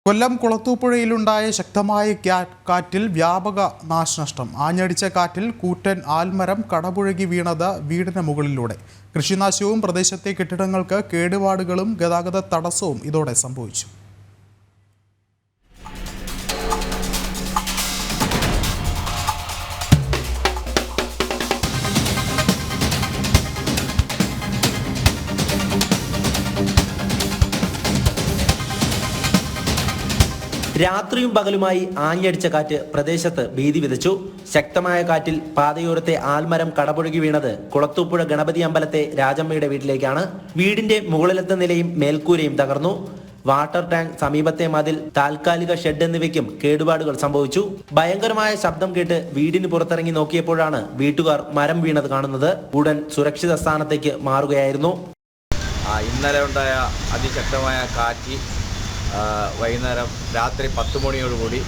കൊല്ലം കുളത്തൂപ്പുഴയിലുണ്ടായ ശക്തമായ കാറ്റിൽ വ്യാപക നാശനഷ്ടം. ആഞ്ഞടിച്ച കാറ്റിൽ കൂറ്റൻ ആൽമരം കടപുഴകി വീണത് വീടിന് മുകളിലൂടെ. കൃഷിനാശവും പ്രദേശത്തെ കെട്ടിടങ്ങൾക്ക് കേടുപാടുകളും ഗതാഗത തടസ്സവും ഇതോടെ സംഭവിച്ചു. രാത്രിയും പകലുമായി ആഞ്ഞടിച്ച കാറ്റ് പ്രദേശത്ത് ഭീതി വിതച്ചു. ശക്തമായ കാറ്റിൽ പാതയോരത്തെ ആൽമരം കടപുഴകി വീണത് കുളത്തൂപ്പുഴ ഗണപതി അമ്പലത്തെ രാജമ്മയുടെ വീട്ടിലേക്കാണ്. വീടിന്റെ മുകളിലത്തെ നിലയും മേൽക്കൂരയും തകർന്നു. വാട്ടർ ടാങ്ക്, സമീപത്തെ മതിൽ, താൽക്കാലിക ഷെഡ് എന്നിവയ്ക്കും കേടുപാടുകൾ സംഭവിച്ചു. ഭയങ്കരമായ ശബ്ദം കേട്ട് വീടിന് പുറത്തിറങ്ങി നോക്കിയപ്പോഴാണ് വീട്ടുകാർ മരം വീണത് കാണുന്നത്. ഉടൻ സുരക്ഷിത സ്ഥാനത്തേക്ക് മാറുകയായിരുന്നു. ഇന്നലെ ഉണ്ടായ അതിശക്തമായ കാറ്റ് വൈകുന്നേരം രാത്രി 10 മണിയോടുകൂടി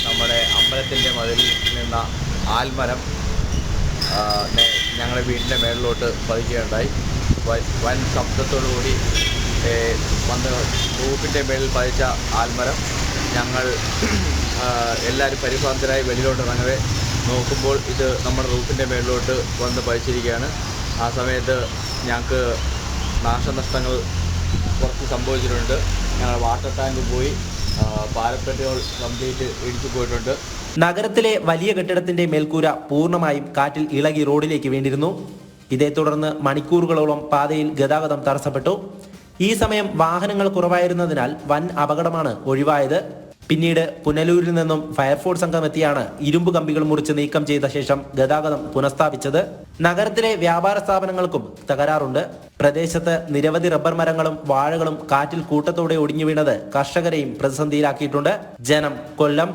നമ്മുടെ അമ്പലത്തിൻ്റെ മതിലിൽ നിന്ന ആൽമരം ഞങ്ങളുടെ വീടിൻ്റെ മേളിലോട്ട് പതിക്കുകയുണ്ടായി. വൻ ശബ്ദത്തോടുകൂടി വന്ന് റൂഫിൻ്റെ മേളിൽ പതിച്ച ആൽമരം ഞങ്ങൾ എല്ലാവരും പരിഭ്രാന്തരായി വെളിയിലോട്ട് ഇറങ്ങവേ നോക്കുമ്പോൾ ഇത് നമ്മുടെ റൂഫിൻ്റെ മേളിലോട്ട് വന്ന് പതിച്ചിരിക്കുകയാണ്. ആ സമയത്ത് ഞങ്ങൾക്ക് നാശനഷ്ടങ്ങൾ കുറച്ച് സംഭവിച്ചിട്ടുണ്ട്. ഞങ്ങൾ വാട്ടർ ടാങ്ക് പോയി, പാരപ്പറ്റുകൾ കംപ്ലീറ്റ് ഇടിച്ചു പോയിട്ടുണ്ട്. നഗരത്തിലെ വലിയ കെട്ടിടത്തിന്റെ മേൽക്കൂര പൂർണ്ണമായും കാറ്റിൽ ഇളകി റോഡിലേക്ക് വീണിരുന്നു. ഇതേ തുടർന്ന് മണിക്കൂറുകളോളം പാതയിൽ ഗതാഗതം തടസ്സപ്പെട്ടു. ഈ സമയം വാഹനങ്ങൾ കുറവായിരുന്നതിനാൽ വൻ അപകടമാണ് ഒഴിവായത്. പിന്നീട് പുനലൂരിൽ നിന്നും ഫയർഫോഴ്സ് സംഘം എത്തിയാണ് ഇരുമ്പ് കമ്പികൾ മുറിച്ച് നീക്കം ചെയ്ത ശേഷം ഗതാഗതം പുനഃസ്ഥാപിച്ചത്. നഗരത്തിലെ വ്യാപാര സ്ഥാപനങ്ങൾക്കും തകരാറുണ്ട്. പ്രദേശത്ത് നിരവധി റബ്ബർ മരങ്ങളും വാഴകളും കാറ്റിൽ കൂട്ടത്തോടെ ഒടിഞ്ഞു വീണത് കർഷകരെയും പ്രതിസന്ധിയിലാക്കിയിട്ടുണ്ട്. ജനം, കൊല്ലം.